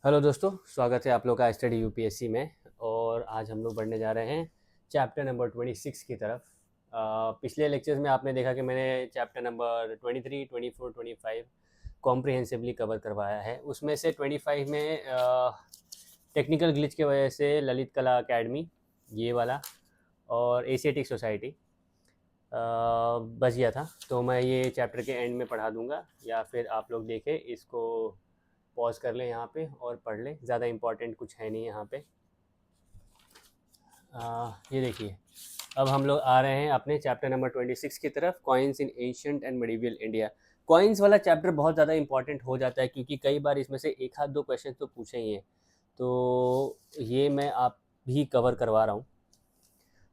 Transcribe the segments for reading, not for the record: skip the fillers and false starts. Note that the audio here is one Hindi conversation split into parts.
हेलो दोस्तों, स्वागत है आप लोग का स्टडी यूपीएससी में। और आज हम लोग बढ़ने जा रहे हैं चैप्टर नंबर 26 की तरफ। पिछले लेक्चर्स में आपने देखा कि मैंने चैप्टर नंबर 23, 24, 25 कॉम्प्रिहेंसिवली कवर करवाया है। उसमें से 25 में टेक्निकल ग्लिच की वजह से ललित कला अकेडमी ये वाला और एशियाटिक सोसाइटी बच गया था, तो मैं ये चैप्टर के एंड में पढ़ा दूंगा, या फिर आप लोग देखें इसको, पॉज कर लें यहाँ पे और पढ़ लें। ज़्यादा इम्पॉर्टेंट कुछ है नहीं यहाँ पे। ये देखिए, अब हम लोग आ रहे हैं अपने चैप्टर नंबर 26 की तरफ, coins in ancient and medieval India. Coins वाला चैप्टर बहुत ज़्यादा इंपॉर्टेंट हो जाता है, क्योंकि कई बार इसमें से एक आध दो क्वेश्चन तो पूछे ही हैं, तो ये मैं आप भी कवर करवा रहा हूँ।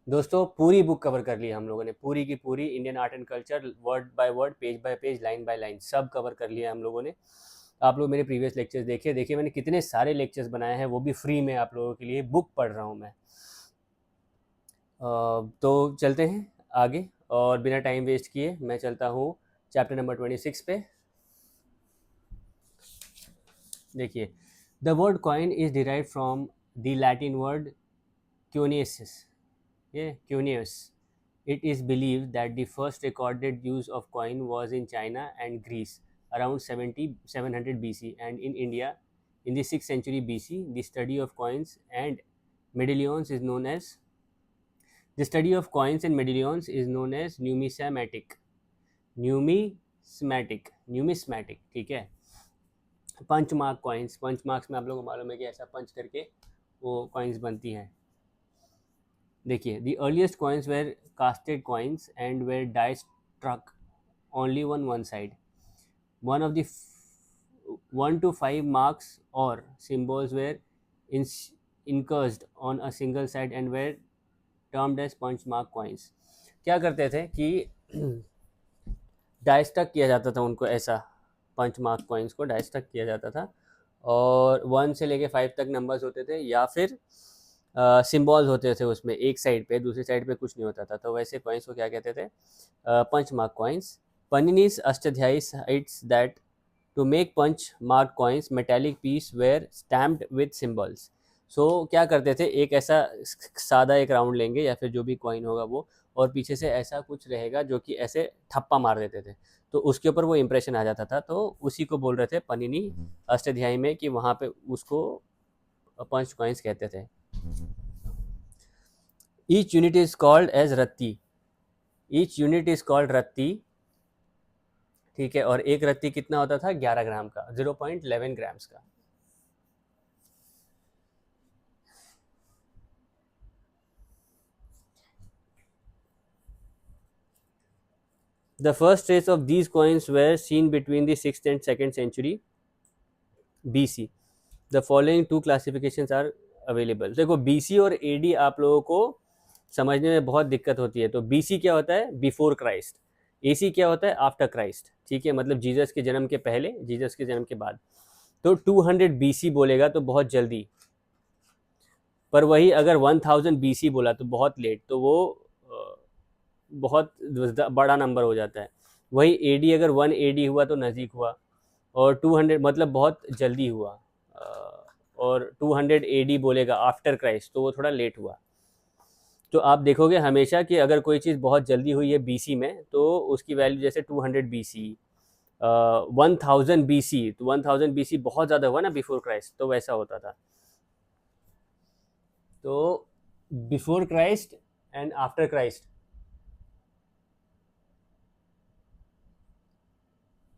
दोस्तों, पूरी बुक कवर कर ली हम लोगों ने, पूरी की पूरी Indian art and culture, word by page line by line सब कवर कर लिया हम लोगों ने। आप लोग मेरे प्रीवियस लेक्चर्स देखिए मैंने कितने सारे लेक्चर्स बनाए हैं, वो भी फ्री में आप लोगों के लिए बुक पढ़ रहा हूँ मैं। तो चलते हैं आगे, और बिना टाइम वेस्ट किए मैं चलता हूँ चैप्टर नंबर 26 पे। देखिए, the word coin is derive from the Latin word क्यूनियस। ये क्यूनियस। It is believed that the first recorded use of coin was in China and Greece around 700 BC, and in India in the 6th century BC. The study of coins and medallions is known as numismatic. Numismatic, ठीक है। पंच मार्क कॉइन्स, पंच मार्क्स में आप लोगों को मालूम है कि ऐसा पंच करके वो कॉइन्स बनती हैं। देखिए, the earliest coins were casted coins and were die struck only on one side. One of the 1 to 5 marks or symbols were incursed on a single side and were termed as punch mark coins. क्या करते थे कि डाइस्टक किया जाता था उनको, ऐसा पंच मार्क कॉइन्स को डाइस्टक किया जाता था, और 1 से लेके 5 तक नंबर्स होते थे, या फिर सिम्बॉल्स होते थे उसमें, एक साइड पे, दूसरी साइड पे कुछ नहीं होता था, तो वैसे कॉइन्स को क्या कहते थे? Punch mark coins. Panini's Ashtadhyayi cites that to make punch mark coins, metallic piece were stamped with symbols. So क्या करते थे, एक ऐसा सादा एक राउंड लेंगे या फिर जो भी कॉइन होगा वो, और पीछे से ऐसा कुछ रहेगा जो कि ऐसे ठप्पा मार देते थे, तो उसके ऊपर वो इम्प्रेशन आ जाता था, तो उसी को बोल रहे थे पनिनी अष्टाध्यायी में कि वहाँ पे उसको पंच कॉइन्स कहते थे। Each unit is called as ratti. Each unit is called ratti, ठीक है। और एक रत्ती कितना होता था? 11 ग्राम का, 0.11 ग्राम्स का। The first trace of these coins were seen between the 6th and 2nd century BC. The following two classifications are available. देखो, BC और AD आप लोगों को समझने में बहुत दिक्कत होती है। तो BC क्या होता है? Before Christ. AC क्या होता है? आफ्टर क्राइस्ट, ठीक है, मतलब जीसस के जन्म के पहले, जीसस के जन्म के बाद। तो 200 BC बोलेगा तो बहुत जल्दी, पर वही अगर 1000 BC बोला तो बहुत लेट, तो वो बहुत बड़ा नंबर हो जाता है। वही AD अगर 1 AD हुआ तो नज़दीक हुआ, और 200 मतलब बहुत जल्दी हुआ, और 200 AD बोलेगा आफ्टर क्राइस्ट तो वो थोड़ा लेट हुआ। तो आप देखोगे हमेशा कि अगर कोई चीज़ बहुत जल्दी हुई है BC में, तो उसकी वैल्यू जैसे 200 BC, 1000 BC, तो 1000 BC बहुत ज़्यादा हुआ ना बिफोर क्राइस्ट, तो वैसा होता था। तो before Christ and after Christ,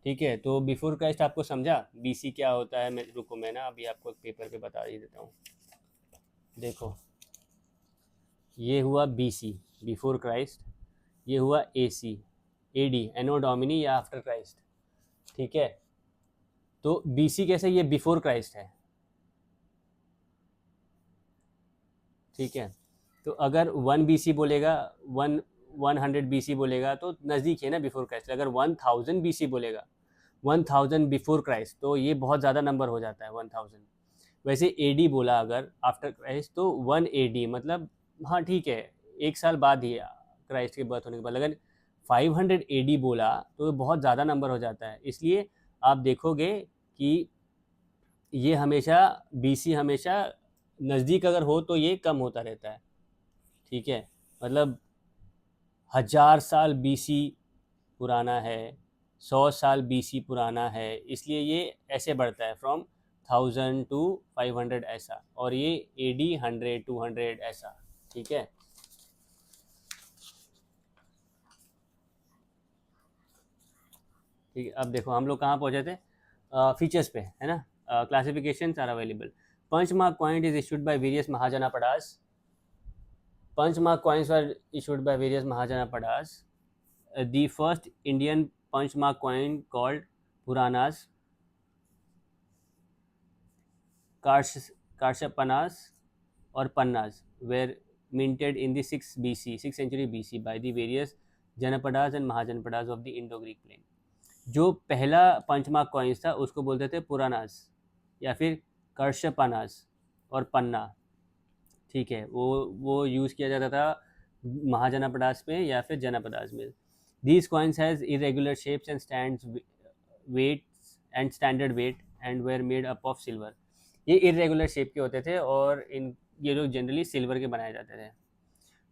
ठीक है। तो बिफोर क्राइस्ट आपको समझा, BC क्या होता है? मैं रुको, मैं ना अभी आपको एक पेपर पे बता ही देता हूँ। देखो, ये हुआ BC, बिफोर क्राइस्ट। ये हुआ AC, AD, एनो डोमिनी या आफ्टर क्राइस्ट, ठीक है। तो BC कैसे? ये बिफोर क्राइस्ट है, ठीक है। तो अगर 1 BC बोलेगा, 100 BC बोलेगा तो नज़दीक है ना बिफोर क्राइस्ट। अगर 1000 BC बोलेगा, 1000 बिफोर क्राइस्ट, तो ये बहुत ज़्यादा नंबर हो जाता है 1000। वैसे AD बोला अगर आफ्टर क्राइस्ट, तो 1 AD मतलब हाँ ठीक है, एक साल बाद ही क्राइस्ट के बर्थ होने के बाद। अगर 500 AD बोला तो बहुत ज़्यादा नंबर हो जाता है। इसलिए आप देखोगे कि ये हमेशा बीसी हमेशा नज़दीक अगर हो तो ये कम होता रहता है, ठीक है। मतलब 1000 साल बीसी पुराना है, 100 साल बीसी पुराना है, इसलिए ये ऐसे बढ़ता है फ्रॉम 1000 to 500 ऐसा, और ये एडी 100 200 ऐसा, ठीक है। ठीक है, अब देखो हम लोग कहाँ पहुँचे थे, फीचर्स पे है ना। Classification are available. Punchmark coin is issued by various Mahajanapadas. Punchmark coins were issued by various Mahajana Padas. The first Indian Punchmark coin called Puranas, Karshapanas or Pannas were minted in the 6th BC, 6th century BC by the various Janapadas and Mahajanapadas of the Indo-Greek plain. जो पहला पंचमार्क कॉइन्स था उसको बोलते थे पुरानास या फिर कर्षपनास और पन्ना, ठीक है। वो यूज़ किया जाता था महाजनापदास में या फिर जनपदास में। These coins has irregular shapes and standard weight and were made up of silver. ये इरेगुलर शेप के होते थे और इन ये लोग जनरली सिल्वर के बनाए जाते थे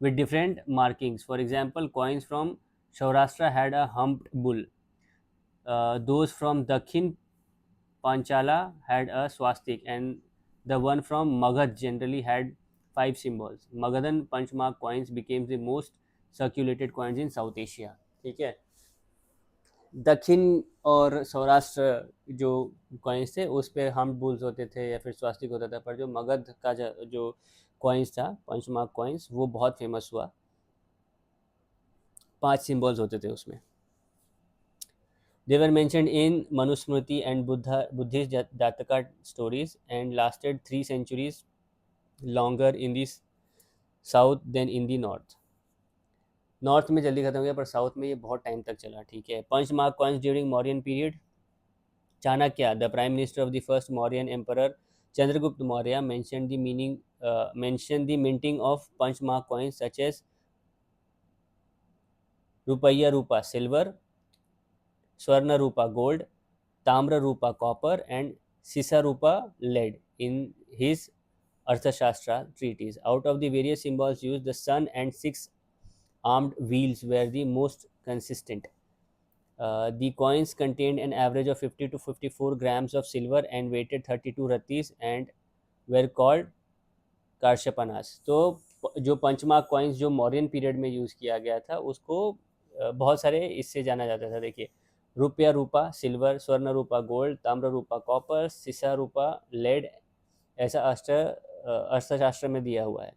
with different markings. For example, coins from Saurashtra had a humped bull. Those from Dakhin Panchala had a swastik, and the one from Magadh generally had 5 symbols. Magadhan Panchmark coins became the most circulated coins in South Asia. ठीक है, दक्षिण और सौराष्ट्र जो कॉइन्स थे उस पे हम बुल्स होते थे या फिर स्वास्तिक होता था, पर जो मगध का जो कॉइन्स था पंचमार्क कॉइन्स वो बहुत फेमस हुआ, 5 सिम्बल्स होते थे उसमें। They were mentioned in Manusmriti and Buddhist Jataka stories and lasted 3 centuries longer in the south than in the north. North में जल्दी खत्म हो गया पर साउथ में ये बहुत टाइम तक चला, ठीक है। Punch mark coins during Mauryan period. Chanakya, the prime minister of the first Mauryan emperor Chandragupta Maurya mentioned the minting of punch mark coins such as रुपया रूपा सिल्वर, स्वर्ण रूपा gold, Tamra Rupa copper, and Sisa Rupa lead in his Arthashastra treatise. Out of the various symbols used, the sun and 6 armed wheels were the most consistent. The coins contained an average of 50 to 54 grams of silver and weighed 32 ratis and were called काश्यपनास। तो जो पंचमार्क कॉइन्स जो मौर्यन पीरियड में यूज़ किया गया था उसको बहुत सारे इससे जाना जाता था। देखिए, रुपया रूपा सिल्वर, स्वर्ण रूपा गोल्ड, ताम्र रूपा कॉपर, सीसा रूपा लेड, ऐसा अर्थशास्त्र में दिया हुआ है।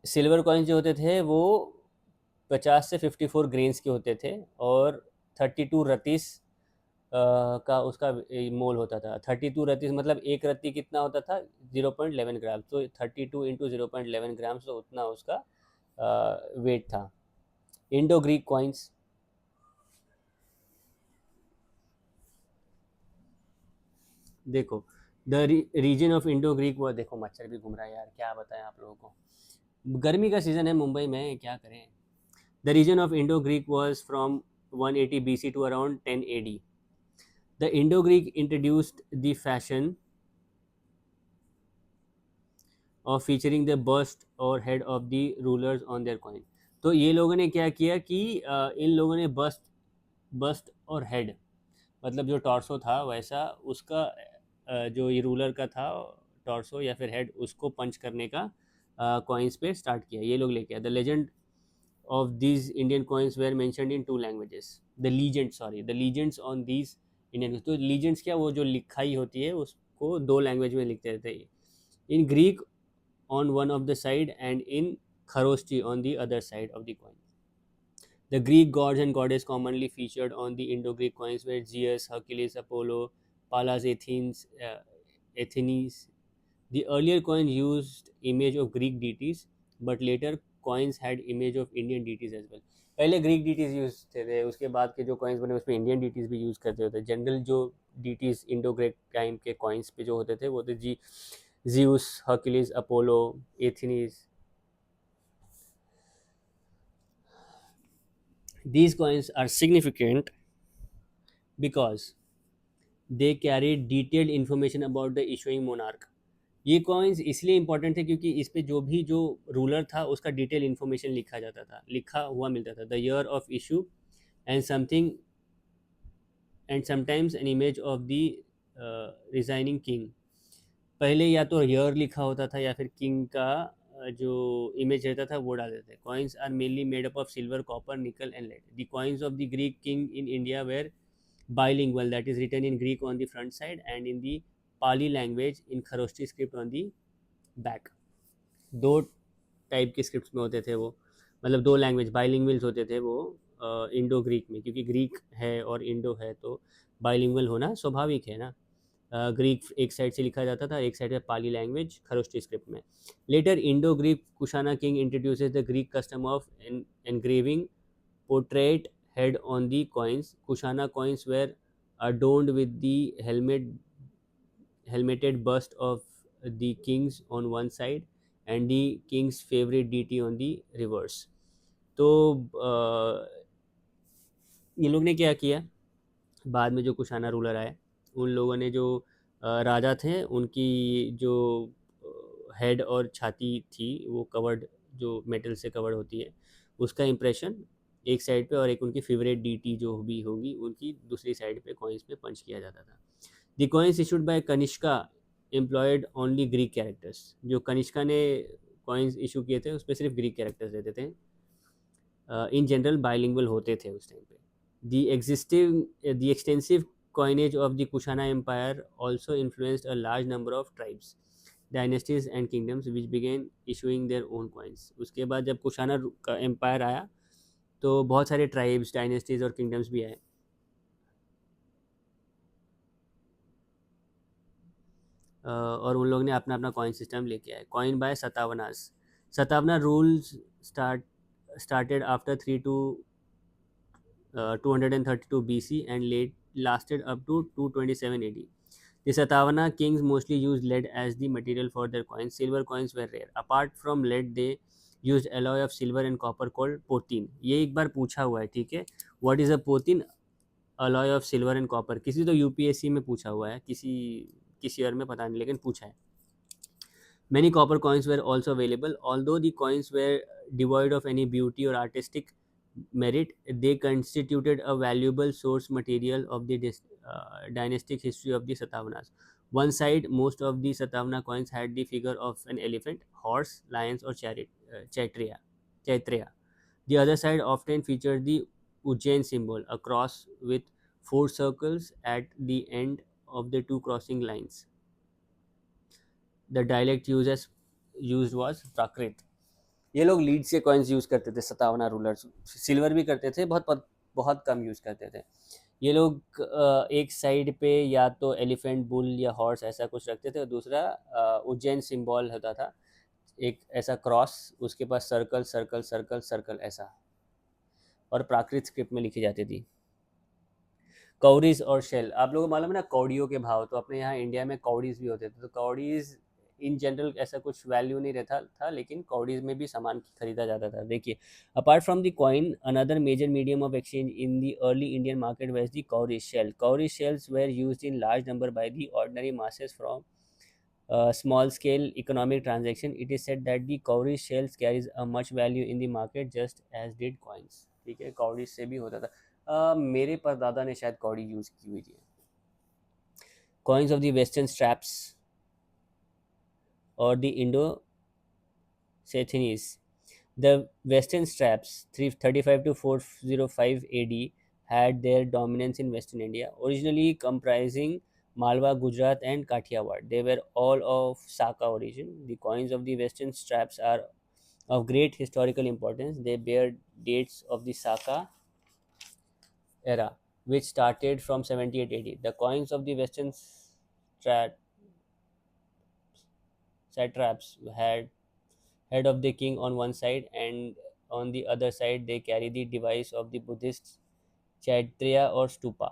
सिल्वर कॉइन्स जो होते थे वो 50 से 54 ग्रेन्स के होते थे और 32 रतीस का उसका मोल होता था। 32 रतीस मतलब एक रत्ती कितना होता था, 0.11 ग्राम। तो 32 इंटू 0.11 ग्राम, तो उतना उसका वेट था। इंडो ग्रीक कॉइन्स, देखो the region of Indo Greek वो, देखो मच्छर भी घूम रहा है यार, क्या बताएं आप लोगों को, गर्मी का सीज़न है मुंबई में, क्या करें। The region of Indo Greek was from 180 BC to around 10 AD. The Indo-Greek introduced the fashion of featuring the bust or head of the rulers on their coin. तो ये लोगों ने क्या किया कि इन लोगों ने बस्ट और हेड, मतलब जो टॉर्सो था वैसा उसका जो ये रूलर का था टॉर्सो या फिर हेड, उसको पंच करने का कॉइन्स पे स्टार्ट किया, ये लोग लेके आए। The legend of these Indian coins were mentioned in 2 languages. The legends on these Indian, तो legends क्या, वो जो लिखाई होती है उसको 2 लैंग्वेज में लिखते थे, in Greek on one of the side and in Kharoshti on the other side of the coin. The Greek gods and goddesses commonly featured on the Indo-Greek coins were Zeus, Hercules, Apollo, Pallas Athens. The earlier coins used image of Greek deities, but later coins had image of Indian deities as well. पहले ग्रीक डीटीज यूज थे, उसके बाद के जो कॉइन्स बने उसमें इंडियन डीटीज भी यूज़ करते होते। जनरल जो डीटीज इंडो ग्रीक टाइम के कॉइन्स पे जो होते थे वो थे Zeus, Hercules, Apollo, Athena. These coins are significant because they carry detailed information about the issuing monarch. ये कॉइन्स इसलिए इंपॉर्टेंट थे क्योंकि इस पे जो रूलर था उसका डिटेल इन्फॉर्मेशन लिखा जाता था, लिखा हुआ मिलता था, the year of issue and something and sometimes an image of the resigning king. पहले या तो ईयर लिखा होता था या फिर किंग का जो इमेज रहता था वो डाल देते थे। Coins are mainly made up of silver, copper, nickel and lead. The coins of the Greek king in India were bilingual, that is written in Greek on the front side and in the Pali language in Kharoshthi script on the back। दो टाइप के स्क्रिप्ट में होते थे वो, मतलब दो लैंग्वेज बाइलिंगुअल्स होते थे वो इंडो ग्रीक में, क्योंकि ग्रीक है और इंडो है तो बाइलिंगुअल होना स्वाभाविक है ना। ग्रीक एक साइड से लिखा जाता था, एक साइड से पाली लैंग्वेज खरोष्टी स्क्रिप्ट में। Later Indo Greek Kushana king introduces the Greek custom of engraving portrait head on the coins। Kushana coins were adorned with the helmeted bust of the kings on one side and the king's favorite deity on the reverse। तो ये लोग ने क्या किया, बाद में जो कुशाना रूलर आए उन लोगों ने जो राजा थे उनकी जो हेड और छाती थी वो कवर्ड, जो मेटल से कवर्ड होती है, उसका इम्प्रेशन एक साइड पे और एक उनकी फेवरेट डीटी जो भी होगी उनकी दूसरी साइड पे कॉइन्स पे पंच किया जाता था। The coins issued by Kanishka employed only Greek characters. जो कनिष्का ने कॉइन्स इशू किए थे उस पर सिर्फ ग्रीक कैरेक्टर्स रहते थे। इन जनरल बाइलिंगुअल होते थे उस टाइम पे। The extensive coinage of the Kushana Empire also influenced a large number of tribes, dynasties and kingdoms which began issuing their own coins। उसके बाद जब कुशाना का एम्पायर आया तो बहुत सारे ट्राइब्स, डायनेस्टीज और किंगडम्स भी आए। और उन लोग ने अपना अपना कॉइन सिस्टम लेके आए। Coin by Satavahanas. Satavahana rules started after 3 to 232 BC and lasted up to 227 AD। The Satavahana kings mostly used lead as the material for their coins। Silver coins were rare। Apart from lead, they used alloy of silver and copper called potin. ये एक बार पूछा हुआ है, ठीक है, what is a potin? Alloy of silver and copper. किसी तो यूपीएससी में पूछा हुआ है, किसी ईयर में पता नहीं, लेकिन पूछा है। Many copper coins were also available, although the coins were devoid of any beauty or artistic merit. They constituted a valuable source material of the dynastic history of the Satavahanas। One side, most of the Satavahana coins had the figure of an elephant, horse, lions, or chaitreya. The other side often featured the Ujjain symbol, a cross with four circles at the end of the two crossing lines। The dialect use was Prakrit. ये लोग लीड्स के कॉइन्स यूज़ करते थे, सतावना रूलर्स। सिल्वर भी करते थे, बहुत बहुत कम यूज़ करते थे। ये लोग एक साइड पे या तो एलिफेंट, बुल या हॉर्स ऐसा कुछ रखते थे और दूसरा उज्जैन सिंबल होता था, एक ऐसा क्रॉस, उसके पास सर्कल सर्कल सर्कल सर्कल ऐसा, और प्राकृत स्क्रिप्ट में लिखी जाती थी। कौड़ीज और शेल, आप लोगों को मालूम है ना कौड़ियों के भाव, तो अपने यहाँ इंडिया में कौड़ीज भी होते थे। तो कौड़ीज इन जनरल ऐसा कुछ वैल्यू नहीं रहता था, लेकिन कौड़ीज में भी सामान खरीदा जाता था। देखिए, apart from the coin, another major medium of exchange in the early Indian market was the cowrie shell. Cowrie shells were used in large number by the ordinary masses from small scale economic transaction। It is said that the cowrie shells carries a much value in the market just as did coins। ठीक है, कौड़ी से भी होता था। मेरे परदादा ने शायद कौड़ी यूज़ की हुई थी। Coins of the western satraps और the Indo Scythians. The western satraps 335 to 405 AD had their dominance in western India, originally comprising Malwa, Gujarat and Kathiawad। They were all of Saka origin। The coins of the western straps are of great historical importance। They bear dates of the Saka era, which started from 78 AD। The coins of the western satraps had head of the king on one side, and on the other side they carry the device of the Buddhist Chaitreya or Stupa,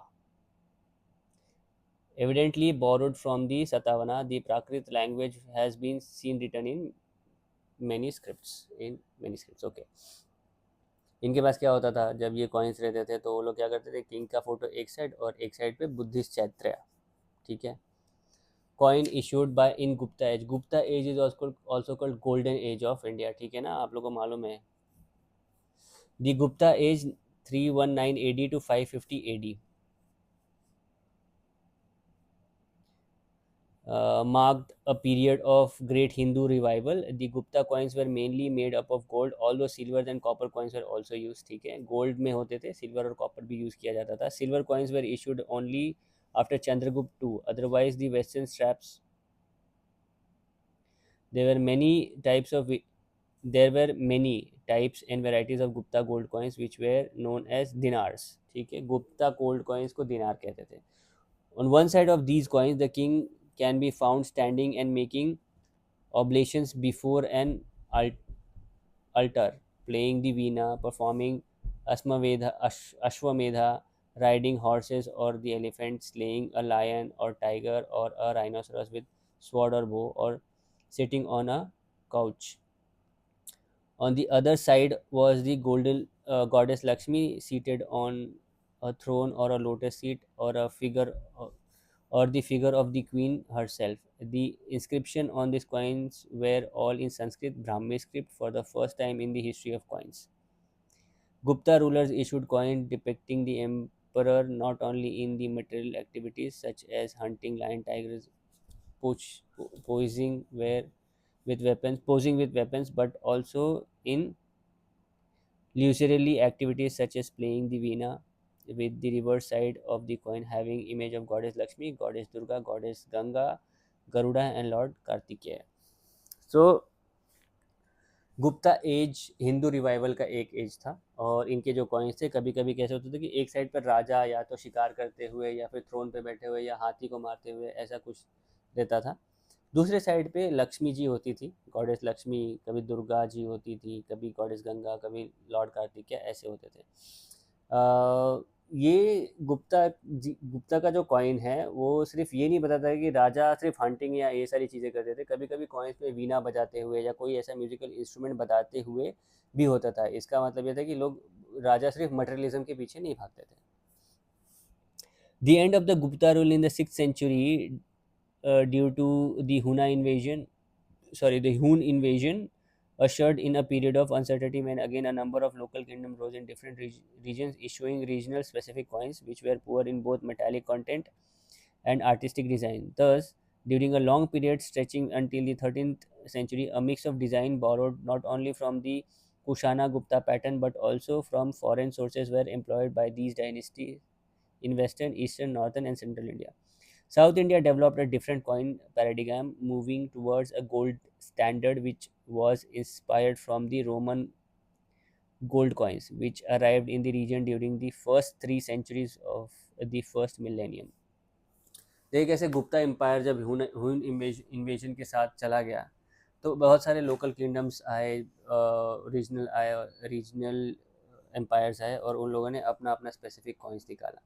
evidently borrowed from the Satavahana। The Prakrit language has been seen written in many scripts। Okay। इनके पास क्या होता था, जब ये कॉइन्स रहते थे तो वो लोग क्या करते थे, किंग का फोटो एक साइड और एक साइड पे बुद्धिस्ट चैत्रेया। ठीक है. Coin issued by in Gupta age. Gupta age is also called golden age of India. ठीक है ना, आप लोगों को मालूम है. The Gupta age 319 AD to 550 AD marked a period of great Hindu revival. The Gupta coins were mainly made up of gold, although silver and copper coins were also used. ठीक है, गोल्ड में होते थे, सिल्वर और कॉपर भी यूज किया जाता था. Silver coins were issued only after Chandragupta II. Otherwise, the western straps. There were many types of there were many types and varieties of Gupta gold coins which were known as dinars. ठीक है, गुप्ता गोल्ड coins को दिनार कहते थे. On one side of these coins, the king can be found standing and making oblations before an altar, playing the veena, performing Ashwamedha, riding horses or the elephant, slaying a lion or tiger or a rhinoceros with sword or bow, or sitting on a couch. On the other side was the golden goddess Lakshmi seated on a throne or a lotus seat, or the figure of the queen herself. The inscription on these coins were all in Sanskrit Brahmi script for the first time in the history of coins. Gupta rulers issued coins depicting the emperor not only in the material activities such as hunting lion, tigers, posing posing with weapons, but also in leisurely activities such as playing the veena, with the reverse side of the coin having image of goddess Lakshmi, goddess Durga, goddess Ganga, Garuda and Lord Kartikeya. So Gupta age Hindu revival का एक एज था, और इनके जो कॉइन्स थे कभी कभी कैसे होते थे कि एक साइड पर राजा या तो शिकार करते हुए या फिर थ्रोन पे बैठे हुए या हाथी को मारते हुए ऐसा कुछ रहता था. दूसरे साइड पे लक्ष्मी जी होती थी, गॉडेस लक्ष्मी, कभी दुर्गा जी होती थी, कभी गॉडेस गंगा, कभी लॉर्ड कार्तिकेय, ऐसे होते थे. ये गुप्ता का जो कॉइन है वो सिर्फ ये नहीं बताता है कि राजा सिर्फ हंटिंग या ये सारी चीज़ें करते थे. कभी कभी कॉइन्स पे वीणा बजाते हुए या कोई ऐसा म्यूजिकल इंस्ट्रूमेंट बजाते हुए भी होता था. इसका मतलब ये था कि लोग राजा सिर्फ मटेरियलिज्म के पीछे नहीं भागते थे. The end of the Gupta rule in the 6th century, due to the Hun invasion, ushered in a period of uncertainty when again a number of local kingdoms rose in different regions, issuing regional specific coins which were poor in both metallic content and artistic design. Thus, during a long period stretching until the 13th century, a mix of design borrowed not only from the Kushana Gupta pattern but also from foreign sources were employed by these dynasties in western, eastern, northern, and central India. South India developed a different coin paradigm, moving towards a gold standard which was inspired from the Roman gold coins, which arrived in the region during the first 3 centuries of the first millennium. देखिए कैसे गुप्ता एम्पायर जब हुन इन्वेजन के साथ चला गया तो बहुत सारे लोकल किंगडम्स आए, रीजनल एम्पायर्स आए, और उन लोगों ने अपना अपना स्पेसिफिक कॉइन्स निकाला.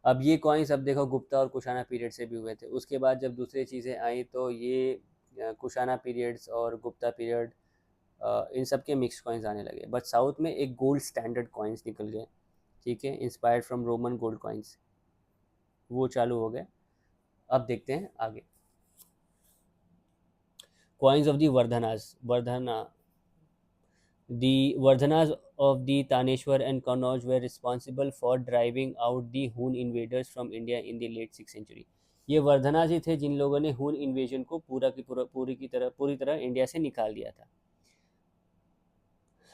अब ये कॉइन्स अब देखो गुप्ता और कुशाना पीरियड से भी हुए थे. उसके बाद जब दूसरी चीज़ें आई तो ये कुशाना पीरियड्स और गुप्ता पीरियड, इन सब के मिक्स कॉइन्स आने लगे. बट साउथ में एक गोल्ड स्टैंडर्ड कॉइन्स निकल गए, ठीक है, inspired from Roman gold coins, वो चालू हो गए. अब देखते हैं आगे. Coins of the Vardhana. The Vardhanas of the Taneshwar and Kannauj were responsible for driving out the Hun invaders from India in the late 6th century. ये वर्धनाज ही थे जिन लोगों ने हुन इन्वेजन को पूरी तरह इंडिया से निकाल दिया था.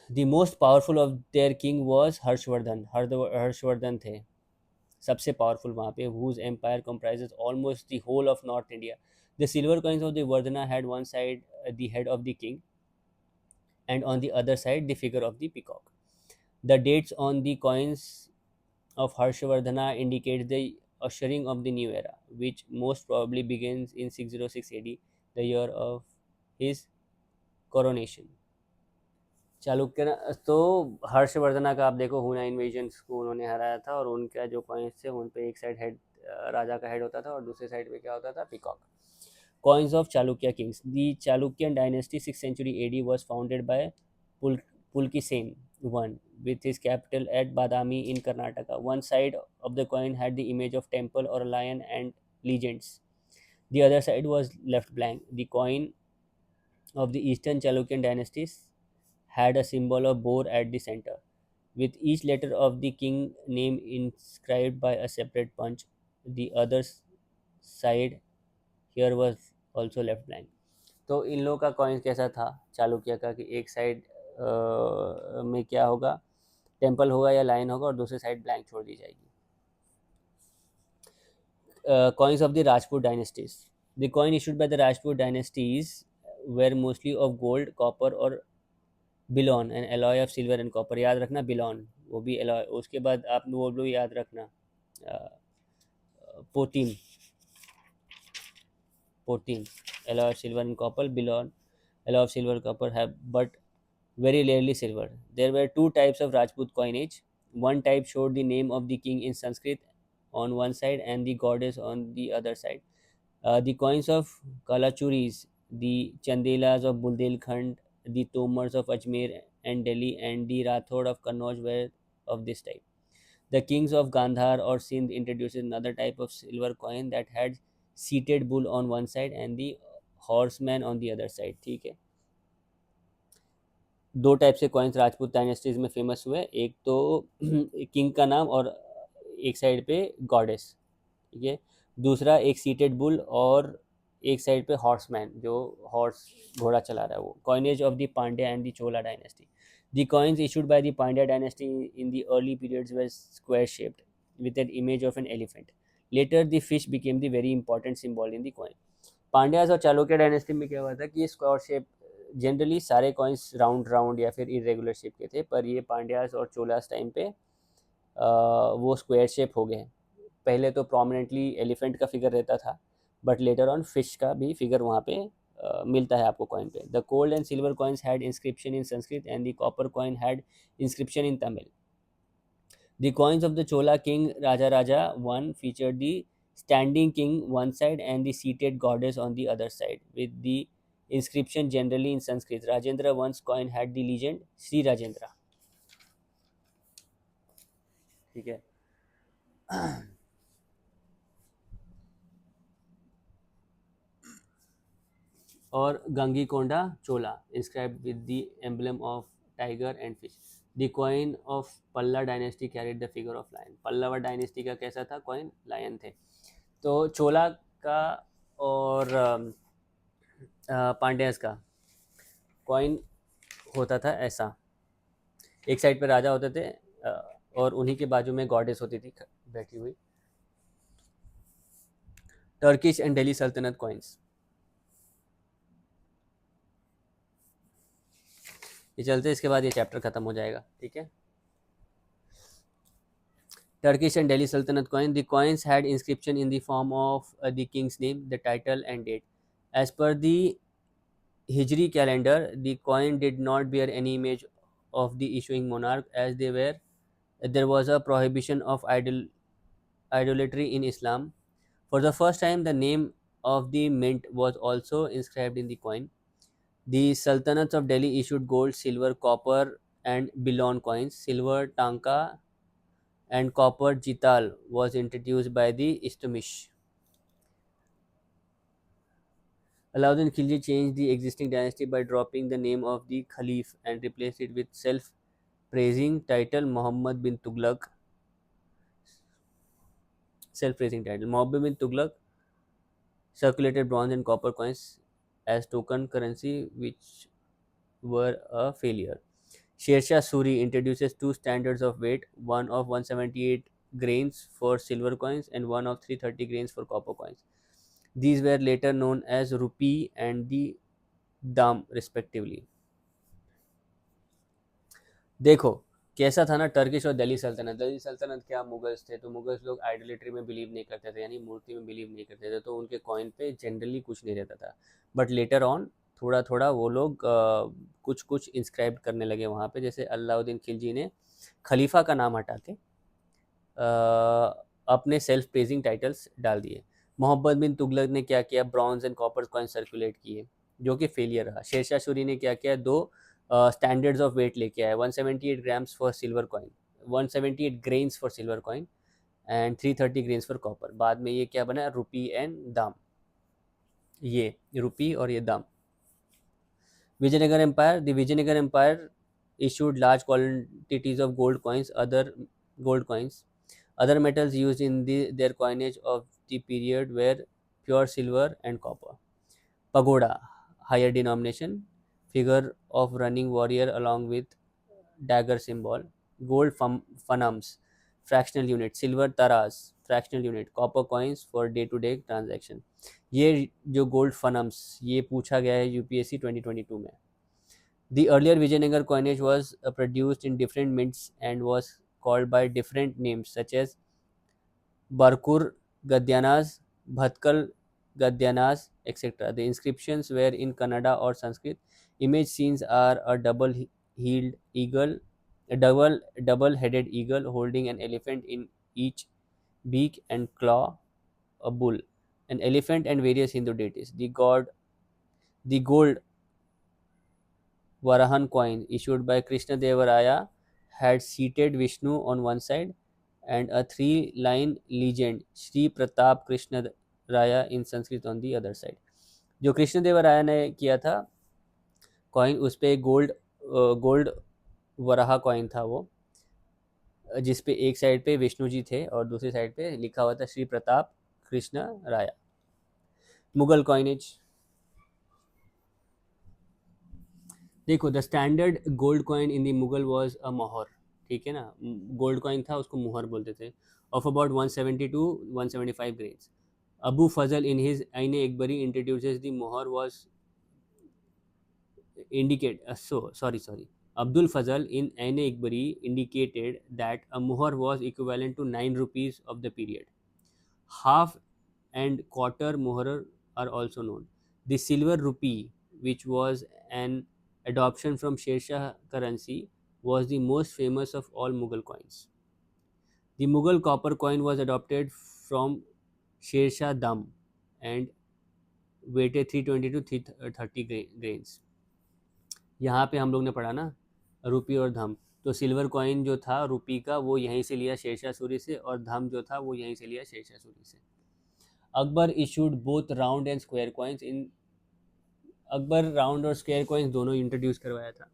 The most powerful of their king was Harshvardhan थे सबसे पावरफुल वहाँ पे, whose empire comprises almost the whole of North India. The silver coins of the Vardhana had one side the head of the king, and on the other side the figure of the peacock. The dates on the coins of Harshavardhana indicate the ushering of the new era, which most probably begins in 606 AD, the year of his coronation. Chalukya तो हर्षवर्धना का आप देखो हुना इन्वेजन को उन्होंने हराया था, और उनका जो कॉइन्स थे उन पे एक साइड हेड राजा का हेड होता था और दूसरे साइड पे क्या होता था, peacock. Coins of Chalukya kings. The Chalukyan dynasty 6th century AD was founded by Pulkisen I with his capital at Badami in Karnataka. One side of the coin had the image of temple or a lion and legends. The other side was left blank. The coin of the Eastern Chalukyan dynasties had a symbol of boar at the center, with each letter of the king name inscribed by a separate punch. The other side here was also left blank. तो इन लोगों का कॉइन कैसा था चालुक्य का, कि एक साइड में क्या होगा, टेम्पल होगा या लाइन होगा, और दूसरी साइड ब्लैंक छोड़ दी जाएगी. Coins of the Rajput dynasties. The coin issued by the Rajput dynasties were mostly of gold, copper or billon, an alloy of silver and copper. याद रखना बिलॉन, वो भी एलॉय. उसके बाद आप वो लोग याद रखना potin. Potin, alloy of silver and copper. Billon, alloy of silver copper have but very rarely silver. There were two types of Rajput coinage. One type showed the name of the king in Sanskrit on one side and the goddess on the other side. The coins of Kalachuris, the Chandelas of Bundelkhand, the Tomars of Ajmer and Delhi, and the Rathod of Kannauj were of this type. The kings of Gandhar or Sindh introduced another type of silver coin that had seated bull on one side and the horseman on the other side. ठीक है. दो टाइप से कॉइन्स राजपूत डायनेस्टीज में फेमस हुए. एक तो किंग का नाम और एक साइड पे गॉडेस. ठीक है. दूसरा एक सीटेड बुल और एक साइड पे हॉर्समैन जो हॉर्स घोड़ा चला रहा है वो. Coinage of the Pandya and the Chola dynasty. The coins issued by the Pandya dynasty in the early periods were square shaped with an image of an elephant. Later, the fish became the very important symbol in the coin. Pandyas और चालुक्य डायनेस्टी में क्या हुआ था कि ये स्क्वायर शेप, जनरली सारे कॉइन्स राउंड राउंड या फिर इरेगुलर शेप के थे, पर ये पांड्याज और चोलास टाइम पे वो स्क्वायर शेप हो गए. पहले तो प्रोमिनेंटली एलिफेंट का फिगर रहता था, बट लेटर ऑन फिश का भी फिगर वहाँ पे मिलता है आपको कॉइन पे. The gold and silver coins had inscription in Sanskrit and the copper coin had inscription in Tamil. The coins of the Chola king Raja I featured the standing king one side and the seated goddess on the other side, with the inscription generally in Sanskrit. Rajendra I's coin had the legend Sri Rajendra. ठीक है. और गंगीकोंडा चोला inscribed with the emblem of tiger and fish. The coin of Palla dynasty carried the figure of lion. Pallava dynasty का कैसा था कॉइन? लायन थे. तो चोला का और पांड्यास का कॉइन होता था ऐसा. एक साइड पे राजा होते थे और उन्हीं के बाजू में गॉडेस होती थी बैठी हुई. टर्किश एंड दिल्ली सल्तनत कॉइन्स. ये चलते, इसके बाद ये चैप्टर खत्म हो जाएगा. ठीक है. Turkish and Delhi Sultanate coin. The coins had inscription in the form of the king's name, the title, and date. As per the Hijri calendar, the coin did not bear any image of the issuing monarch, as there was a prohibition of idolatry in Islam. For the first time, the name of the mint was also inscribed in the coin. The Sultanates of Delhi issued gold, silver, copper, and Bilon coins. Silver Tanka and copper jital was introduced by the Islamish. Alauddin Khilji changed the existing dynasty by dropping the name of the Khalif and replaced it with self-praising title Muhammad bin Tughlaq. Self-praising title Muhammad bin Tughlaq circulated bronze and copper coins as token currency, which were a failure. Shershah Suri introduces two standards of weight, one of 178 grains for silver coins and one of 330 grains for copper coins. These were later known as rupee and the dam respectively. देखो कैसा था ना टर्किश और दिल्ली सल्तनत. दिल्ली सल्तनत क्या, मुगल्स थे, तो मुगल्स लोग आइडोलेट्री में बिलीव नहीं करते थे, यानी मूर्ति में बिलीव नहीं करते थे, तो उनके कॉइन पे जनरली कुछ नहीं रहता था. बट लेटर ऑन थोड़ा थोड़ा वो लोग कुछ कुछ इंस्क्राइब करने लगे वहाँ पे. जैसे अलाउद्दीन खिलजी ने खलीफा का नाम हटा के अपने सेल्फ प्रेजिंग टाइटल्स डाल दिए. मोहम्मद बिन तुगलक ने क्या किया, bronze and copper coin circulate किए, जो कि फेलियर रहा. शेरशाह सूरी ने क्या किया, दो स्टैंडर्ड्स ऑफ वेट लेके आया, 178 grams for silver coin, 178 grains for silver coin and 330 grains for copper. बाद में ये क्या बना, रुपी एंड दाम. ये रुपी और ये दम. Vijayanagar Empire. The Vijayanagar Empire issued large quantities of gold coins. Other metals used in their coinage of the period were pure silver and copper. Pagoda, higher denomination, figure of running warrior along with dagger symbol. Gold funams, fractional unit. Silver taras, fractional unit. Copper coins for day to day transaction. ये जो गोल्ड फनम्स ये पूछा गया है यूपीएससी 2022 में. The earlier Vijayanagar coinage was produced in different mints and was called by different names such as Barkur Gadyanas, Bhatkal Gadyanas, etc. The inscriptions were in Kannada or Sanskrit. Image scenes are a double-heeled eagle, a double-headed eagle holding an elephant in each beak and claw, a bull, an elephant, and various Hindu deities. The gold Varahan coin issued by Krishnadeva had seated Vishnu on one side and a three-line legend Shri Pratap Krishna Raya in Sanskrit on the other side. जो कृष्णदेव राय ने किया था कॉइन उस पे गोल्ड वराहा कॉइन था वो जिस पे एक साइड पे विष्णु जी थे और दूसरी साइड पे लिखा हुआ था श्री प्रताप कृष्ण राया. मुगल कॉइनेज देखो the standard gold coin in the Mughal was a मोहर. ठीक है ना. गोल्ड कॉइन था उसको मुहर बोलते थे. Of about 170 to 175 grains. Abu Fazal in his Ain Akbari introduces the mohur was indicate sorry Abdul Fazal in Ain Ikbari indicated that a muhar was equivalent to 9 rupees of the period. Half and quarter muhar are also known. The silver rupee, which was an adoption from Sher Shah currency, was the most famous of all Mughal coins. The Mughal copper coin was adopted from Sher Shah Dam and weighted 320 to 330 grains. यहाँ पे हम लोग ने पढ़ा ना रुपी और धम. तो सिल्वर कॉइन जो था रुपी का वो यहीं से लिया शेरशाह सूरी से और धम जो था वो यहीं से लिया Sher Shah Suri. Akbar issued both round and square coins in. Akbar round और स्क्वायर कॉइन्स दोनों इंट्रोड्यूस करवाया था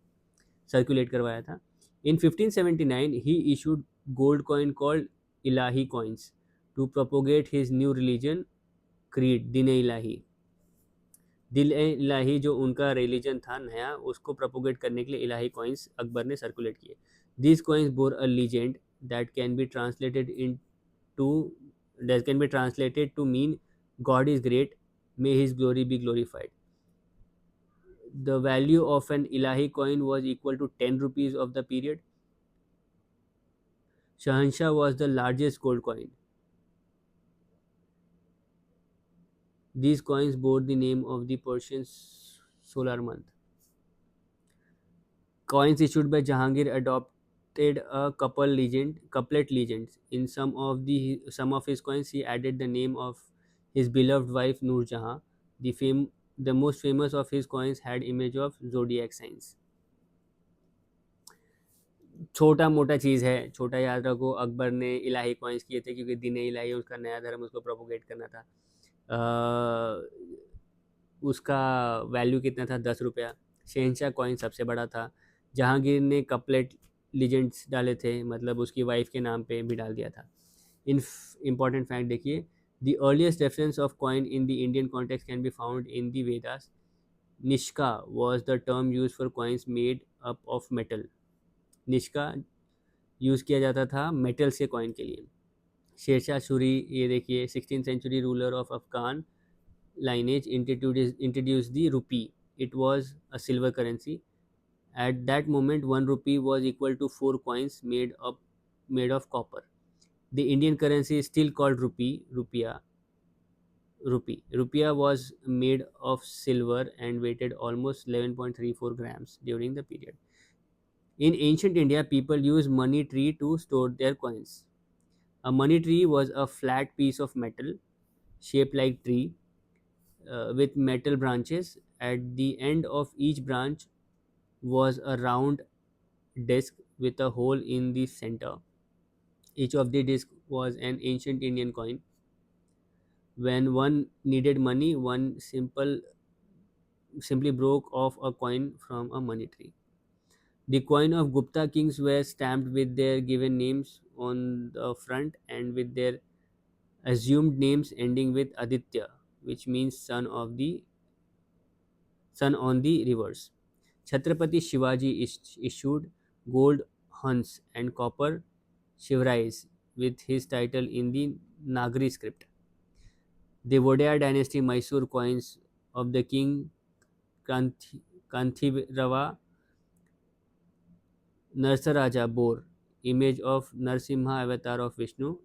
सर्कुलेट करवाया था. इन 1579 ही issued gold coin called Ilahi coins to propagate his new religion creed Din Ilahi. दिल इलाही जो उनका रिलीजन था नया उसको प्रोपोगेट करने के लिए इलाही कॉइन्स अकबर ने सर्कुलेट किए. These coins bore a legend that can be translated in to that can be translated to mean God is great may his glory be glorified. The value of an Ilahi coin was equal to 10 rupees of the period. Shahanshah was the largest gold coin. These coins bore the name of the Persian solar month. Coins issued by Jahangir adopted a couplet legends. In some of his coins, he added the name of his beloved wife Noor Jahan. The most famous of his coins had image of zodiac signs. छोटा मोटा चीज़ है, छोटा याद रखो. अकबर ने इलाही कॉइन्स किए थे क्योंकि दिन इलाही उसका नया धर्म उसको प्रोपोगेट करना था. उसका वैल्यू कितना था 10 रुपया. शहनशाह कॉइन सबसे बड़ा था. जहांगीर ने कपलेट लीजेंड्स डाले थे मतलब उसकी वाइफ के नाम पे भी डाल दिया था. इन इम्पॉर्टेंट फैक्ट देखिए the earliest reference of coin in the Indian context can be found in the Vedas. Nishka was the term use for coins made up of metal. Nishka use किया जाता था मेटल से कॉइन के लिए. शेरशाह सूरी ये देखिए 16th century ruler of Afghan lineage introduced the rupee. It was a silver currency. At that moment, 1 rupee was equal to 4 coins made of copper. The Indian currency is still called rupee. Rupiah was made of silver and weighted almost 11.34 grams during the period. In ancient India, people used money tree to store their coins. A money tree was a flat piece of metal shaped like tree with metal branches. At the end of each branch was a round disc with a hole in the center. Each of the disc was an ancient Indian coin. When one needed money, one simply broke off a coin from a money tree. The coin of Gupta kings were stamped with their given names on the front and with their assumed names ending with Aditya, which means sun on the reverse. Chhatrapati Shivaji issued gold hunts and copper shivrais with his title in the Nagari script. The Vodaya dynasty Mysore coins of the king Kanthi, Kanthirava Narsaraja bore image of Narsimha avatar of Vishnu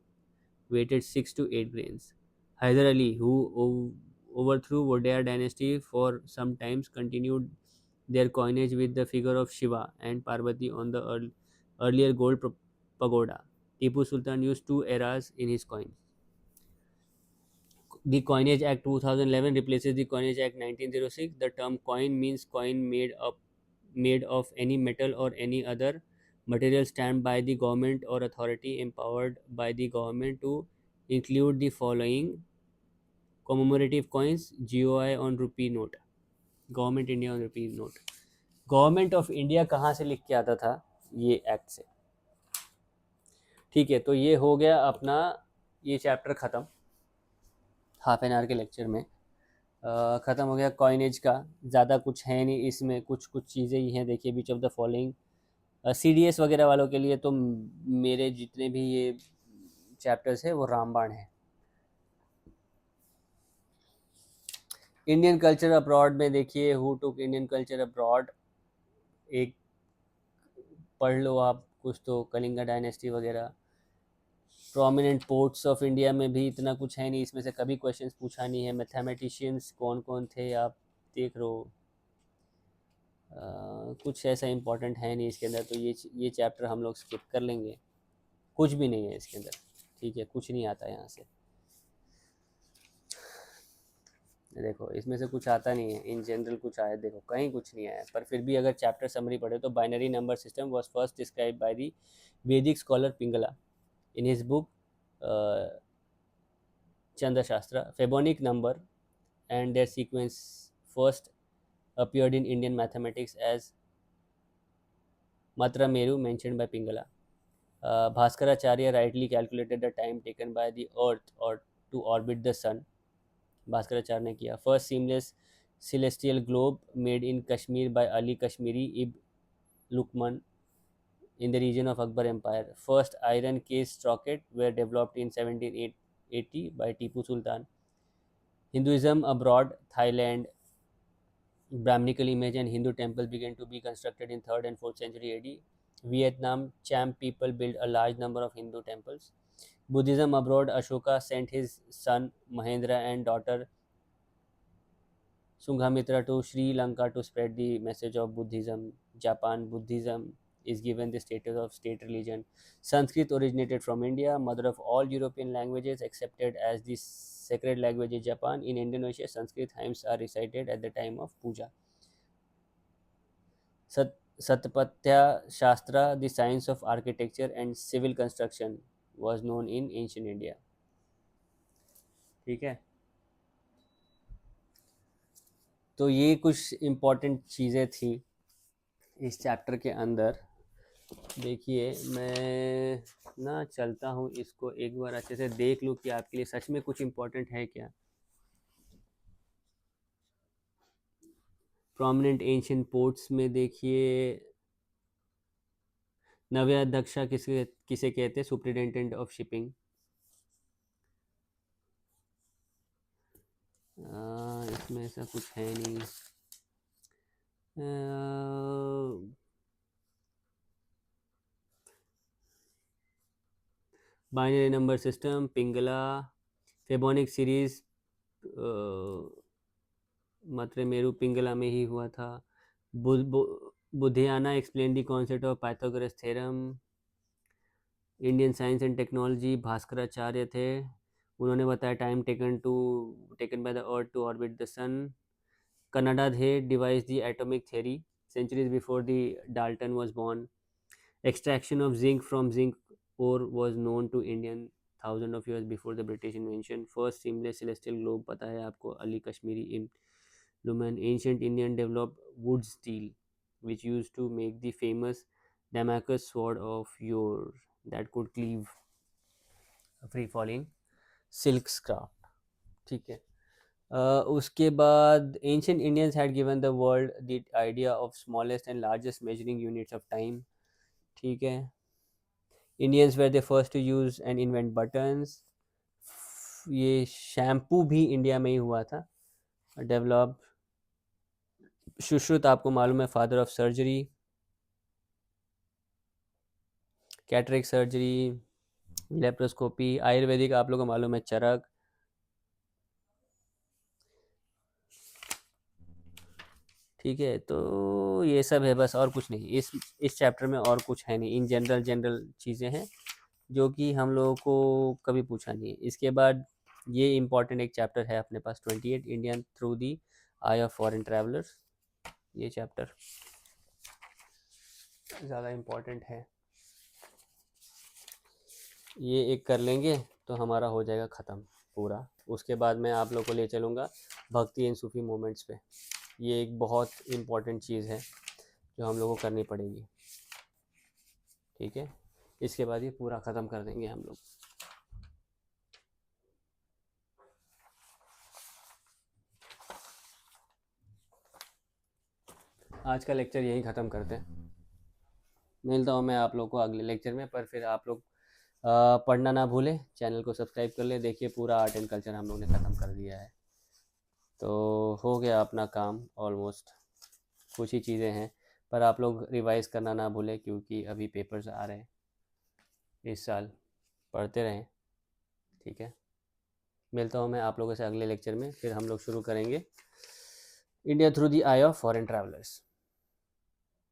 weighted 6 to 8 grains. Hyder Ali, who overthrew Vodaya dynasty for some times, continued their coinage with the figure of Shiva and Parvati on the earlier gold pagoda. Tipu Sultan used two eras in his coins. The Coinage Act 2011 replaces the Coinage Act 1906. The term coin means coin made of any metal or any other material stamped by the government or authority empowered by the government to include the following commemorative coins: GOI on rupee note, government India on rupee note. Government of India कहाँ से लिख के आता था? ये एक्ट से. ठीक है, तो ये हो गया अपना ये चैप्टर ख़त्म हाफ एन आवर के लेक्चर में. ख़त्म हो गया कॉइनेज का. ज़्यादा कुछ है नहीं इसमें, कुछ कुछ चीज़ें ही हैं. देखिए, बीच ऑफ द फॉलोइंग CDS वगैरह वालों के लिए तो मेरे जितने भी ये चैप्टर्स है वो रामबाण है. इंडियन कल्चर अब्रॉड में देखिए, who took Indian culture abroad, एक पढ़ लो आप कुछ तो, कलिंगा डायनेस्टी वगैरह. प्रोमिनेंट पोर्ट्स ऑफ इंडिया में भी इतना कुछ है नहीं इसमें से, कभी क्वेश्चंस पूछा नहीं है. मैथमेटिशियंस कौन कौन थे आप देख लो. कुछ ऐसा इंपॉर्टेंट है नहीं इसके अंदर, तो ये चैप्टर हम लोग स्किप कर लेंगे. कुछ भी नहीं है इसके अंदर. ठीक है, कुछ नहीं आता यहाँ से. देखो, इसमें से कुछ आता नहीं है. इन जनरल कुछ आया, देखो कहीं कुछ नहीं आया. पर फिर भी अगर चैप्टर समरी पढ़े तो binary number system was first describe by the Vedic scholar Pingala in his book Chanda Shastra. Phebonic number and their sequence first appeared in Indian mathematics as Matra Meru, mentioned by Pingala. Bhaskaracharya rightly calculated the time taken by the earth or to orbit the sun. Bhaskaracharya ने किया. First seamless celestial globe made in Kashmir by Ali Kashmiri Ibn Lukman in the region of Akbar Empire. First iron cased rocket were developed in 1780 by Tipu Sultan. Hinduism abroad, Thailand, Brahminical image and Hindu temples began to be constructed in 3rd and 4th century AD. Vietnam, Cham people built a large number of Hindu temples. Buddhism abroad, Ashoka sent his son Mahendra and daughter Sunghamitra to Sri Lanka to spread the message of Buddhism. Japan, Buddhism is given the status of state religion. Sanskrit originated from India, mother of all European languages, accepted as the sacred language in Japan. In Indonesia, Sanskrit hymns are recited at the time of puja. Satpatya Shastra, the science of architecture and civil construction, was known in ancient India. ठीक है, तो ये कुछ इम्पोर्टेंट चीज़ें थी इस चैप्टर के अंदर. देखिए, मैं ना चलता हूँ, इसको एक बार अच्छे से देख लूँ कि आपके लिए सच में कुछ इम्पोर्टेंट है क्या. प्रोमिनेंट एंशियंट पोर्ट्स में देखिए, नव्याध्यक्षा किसे किसे कहते हैं? Superintendent of shipping. इसमें ऐसा कुछ है नहीं. Binary number system, Pingala. Fibonacci series Matra Meru Pingala में ही हुआ था. Baudhayana explain the concept of Pythagoras theorem. Indian science and technology, Bhaskaracharya थे, उन्होंने बताया time taken by the earth to orbit the sun. Kanada थे, devise the atomic theory centuries before the Dalton was born. Extraction of zinc from zinc ore was known to Indian thousand of years before the British invention. First seamless celestial globe पता है आपको, अली कश्मीरी इल्लुमिन. Ancient Indian develop wood steel which used to make the famous Damascus sword of yore that could cleave free falling silk scarf. ठीक है. उसके बाद ancient Indians had given the world the idea of smallest and largest measuring units of time. ठीक है. Indians were the first to use and invent buttons. ये शैम्पू भी इंडिया में ही हुआ था डेवलप. सुश्रुत आपको मालूम है, father of surgery. Cataract surgery, laparoscopy. Ayurvedic आप लोगों को मालूम है, चरक. ठीक है, तो ये सब है बस, और कुछ नहीं. इस चैप्टर में और कुछ है नहीं. इन जनरल चीज़ें हैं जो कि हम लोगों को कभी पूछा नहीं है. इसके बाद ये इम्पॉर्टेंट एक चैप्टर है अपने पास 28, Indian through the I of foreign travellers. ये चैप्टर ज़्यादा इम्पॉर्टेंट है. ये एक कर लेंगे तो हमारा हो जाएगा ख़त्म पूरा. उसके बाद मैं आप लोग को ले चलूँगा भक्ति एंड सूफी मोमेंट्स पे. ये एक बहुत इम्पॉर्टेंट चीज़ है जो हम लोगों को करनी पड़ेगी. ठीक है, इसके बाद ये पूरा ख़त्म कर देंगे हम लोग. आज का लेक्चर यहीं ख़त्म करते हैं. मिलता हूँ मैं आप लोग को अगले लेक्चर में. पर फिर आप लोग पढ़ना ना भूलें, चैनल को सब्सक्राइब कर लें. देखिए पूरा आर्ट एंड कल्चर हम लोग ने ख़त्म कर दिया है. तो हो गया अपना काम ऑलमोस्ट. कुछ ही चीज़ें हैं, पर आप लोग रिवाइज करना ना भूलें क्योंकि अभी पेपर्स आ रहे हैं इस साल. पढ़ते रहें. ठीक है, मिलता हूँ मैं आप लोगों से अगले लेक्चर में. फिर हम लोग शुरू करेंगे India through the I of foreign travellers.